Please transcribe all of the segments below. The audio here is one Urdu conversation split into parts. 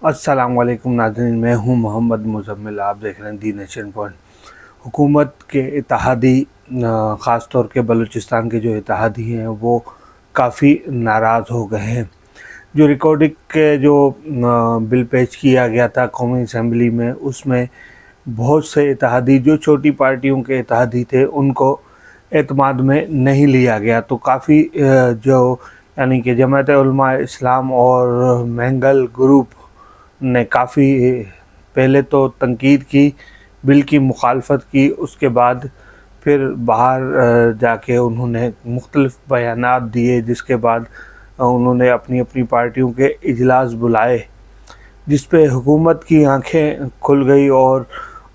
السلام علیکم ناظرین، میں ہوں محمد مزمل، آپ دیکھ رہے ہیں دی نیشن پوائنٹ۔ حکومت کے اتحادی، خاص طور کے بلوچستان کے جو اتحادی ہیں وہ کافی ناراض ہو گئے ہیں۔ جو ریکارڈنگ کے جو بل پیش کیا گیا تھا قومی اسمبلی میں، اس میں بہت سے اتحادی جو چھوٹی پارٹیوں کے اتحادی تھے ان کو اعتماد میں نہیں لیا گیا، تو کافی جو یعنی کہ جماعت علماء اسلام اور مینگل گروپ نے کافی پہلے تو تنقید کی، بل کی مخالفت کی، اس کے بعد پھر باہر جا کے انہوں نے مختلف بیانات دیے، جس کے بعد انہوں نے اپنی اپنی پارٹیوں کے اجلاس بلائے، جس پہ حکومت کی آنکھیں کھل گئی اور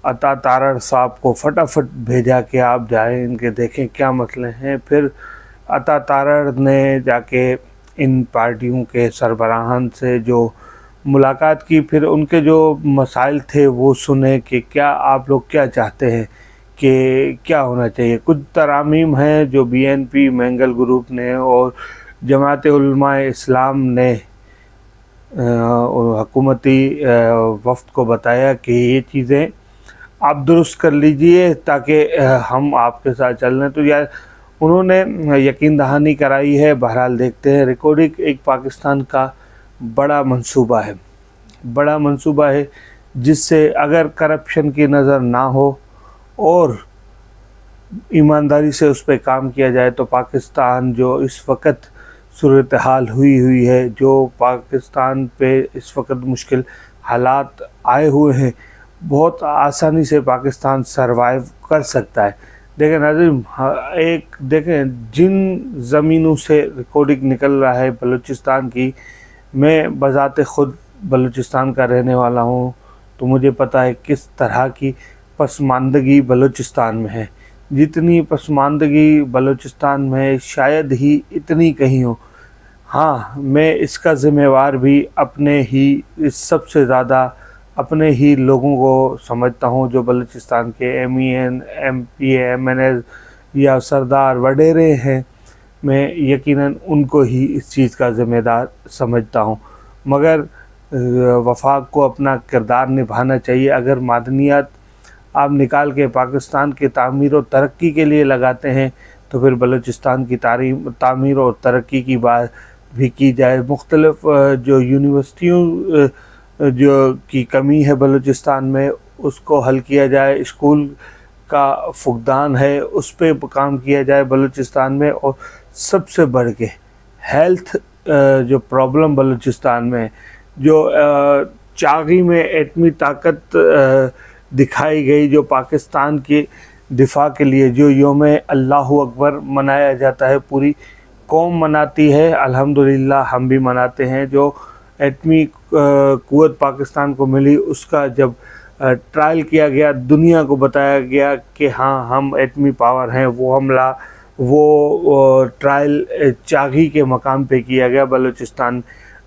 عطا تارڑ صاحب کو فٹافٹ بھیجا کہ آپ جائیں ان کے دیکھیں کیا مسئلے ہیں۔ پھر عطا تارڑ نے جا کے ان پارٹیوں کے سربراہان سے جو ملاقات کی، پھر ان کے جو مسائل تھے وہ سنے کہ کیا آپ لوگ کیا چاہتے ہیں کہ کیا ہونا چاہیے۔ کچھ ترامیم ہیں جو B N P Mengal group نے اور جماعت علماء اسلام نے حکومتی وفد کو بتایا کہ یہ چیزیں آپ درست کر لیجئے تاکہ ہم آپ کے ساتھ چل رہے ہیں، تو انہوں نے یقین دہانی کرائی ہے۔ بہرحال دیکھتے ہیں۔ ریکارڈنگ ایک پاکستان کا بڑا منصوبہ ہے جس سے اگر کرپشن کی نظر نہ ہو اور ایمانداری سے اس پہ کام کیا جائے تو پاکستان جو اس وقت صورتحال ہوئی ہے، جو پاکستان پہ اس وقت مشکل حالات آئے ہوئے ہیں، بہت آسانی سے پاکستان سروائیو کر سکتا ہے۔ دیکھیں ناظرین، دیکھیں جن زمینوں سے ریکارڈنگ نکل رہا ہے بلوچستان کی، میں بذات خود بلوچستان کا رہنے والا ہوں، تو مجھے پتہ ہے کس طرح کی پسماندگی بلوچستان میں ہے۔ جتنی پسماندگی بلوچستان میں شاید ہی اتنی کہیں ہو۔ ہاں، میں اس کا ذمہ وار بھی سب سے زیادہ اپنے ہی لوگوں کو سمجھتا ہوں، جو بلوچستان کے M E N, M P A, M N As یا سردار وڈیرے ہیں، میں یقیناً ان کو ہی اس چیز کا ذمہ دار سمجھتا ہوں، مگر وفاق کو اپنا کردار نبھانا چاہیے۔ اگر معدنیات آپ نکال کے پاکستان کے تعمیر و ترقی کے لیے لگاتے ہیں تو پھر بلوچستان کی تعمیر اور ترقی کی بات بھی کی جائے۔ مختلف جو یونیورسٹیوں کی کمی ہے بلوچستان میں، اس کو حل کیا جائے۔ اسکول کا فقدان ہے، اس پہ کام کیا جائے بلوچستان میں، اور سب سے بڑھ کے ہیلتھ جو پرابلم بلوچستان میں، جو چاغی میں ایٹمی طاقت دکھائی گئی، جو پاکستان کی دفاع کے لیے جو یوم اللہ اکبر منایا جاتا ہے، پوری قوم مناتی ہے، الحمدللہ ہم بھی مناتے ہیں۔ جو ایٹمی قوت پاکستان کو ملی، اس کا جب ٹرائل کیا گیا، دنیا کو بتایا گیا کہ ہاں ہم ایٹمی پاور ہیں، وہ ٹرائل چاغی کے مقام پہ کیا گیا بلوچستان۔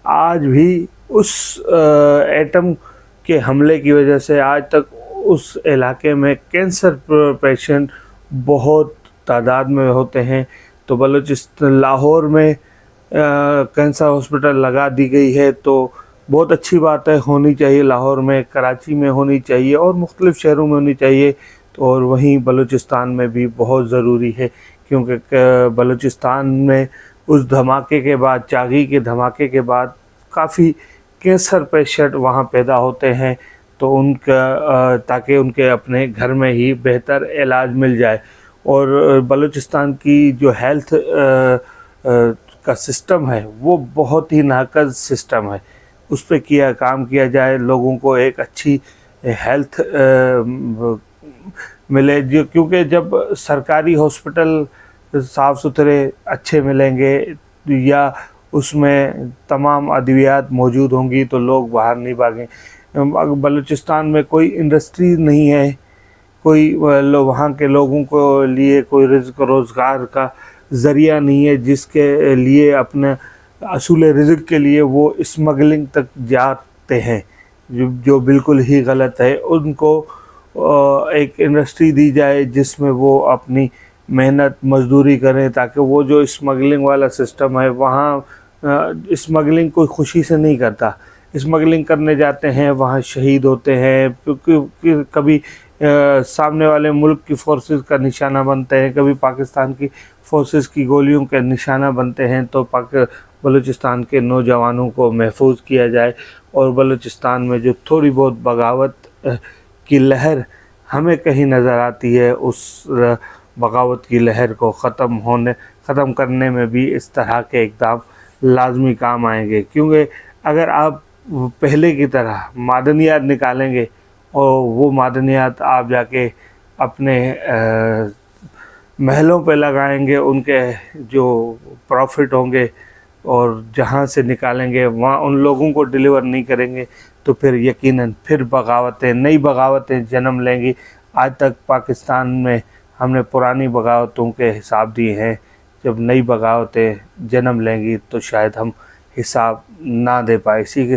آج بھی اس ایٹم کے حملے کی وجہ سے آج تک اس علاقے میں کینسر پیشنٹ بہت تعداد میں ہوتے ہیں، تو بلوچستان لاہور میں کینسر ہاسپٹل لگا دی گئی ہے، تو بہت اچھی بات ہے، ہونی چاہیے لاہور میں، کراچی میں ہونی چاہیے اور مختلف شہروں میں ہونی چاہیے، اور وہیں بلوچستان میں بھی بہت ضروری ہے، کیونکہ بلوچستان میں اس دھماکے کے بعد، چاغی کے دھماکے کے بعد کافی کینسر پیشنٹ وہاں پیدا ہوتے ہیں، تو تاکہ ان کے اپنے گھر میں ہی بہتر علاج مل جائے۔ اور بلوچستان کی جو ہیلتھ کا سسٹم ہے وہ بہت ہی ناقص سسٹم ہے، اس پہ کام کیا جائے، لوگوں کو ایک اچھی ہیلتھ ملے، کیونکہ جب سرکاری ہاسپٹل صاف ستھرے اچھے ملیں گے یا اس میں تمام ادویات موجود ہوں گی تو لوگ باہر نہیں بھاگیں۔ بلوچستان میں کوئی انڈسٹری نہیں ہے، کوئی وہاں کے لوگوں کو لیے کوئی رزق روزگار کا ذریعہ نہیں ہے، جس کے لیے اپنے اصول رزق کے لیے وہ اسمگلنگ تک جاتے ہیں، جو بالکل ہی غلط ہے۔ ان کو ایک انڈسٹری دی جائے جس میں وہ اپنی محنت مزدوری کریں، تاکہ وہ جو اسمگلنگ والا سسٹم ہے، وہاں اسمگلنگ کوئی خوشی سے نہیں کرتا، اسمگلنگ کرنے جاتے ہیں وہاں شہید ہوتے ہیں، کبھی سامنے والے ملک کی فورسز کا نشانہ بنتے ہیں، کبھی پاکستان کی فورسز کی گولیوں کے نشانہ بنتے ہیں۔ تو بلوچستان کے نوجوانوں کو محفوظ کیا جائے، اور بلوچستان میں جو تھوڑی بہت بغاوت کی لہر ہمیں کہیں نظر آتی ہے، اس بغاوت کی لہر کو ختم کرنے میں بھی اس طرح کے اقدام لازمی کام آئیں گے، کیونکہ اگر آپ پہلے کی طرح معدنیات نکالیں گے اور وہ معدنیات آپ جا کے اپنے محلوں پہ لگائیں گے، ان کے جو پروفٹ ہوں گے اور جہاں سے نکالیں گے وہاں ان لوگوں کو ڈیلیور نہیں کریں گے، تو پھر یقیناً پھر نئی بغاوتیں جنم لیں گی۔ آج تک پاکستان میں ہم نے پرانی بغاوتوں کے حساب دیے ہیں، جب نئی بغاوتیں جنم لیں گی تو شاید ہم حساب نہ دے پائے۔ اسی کے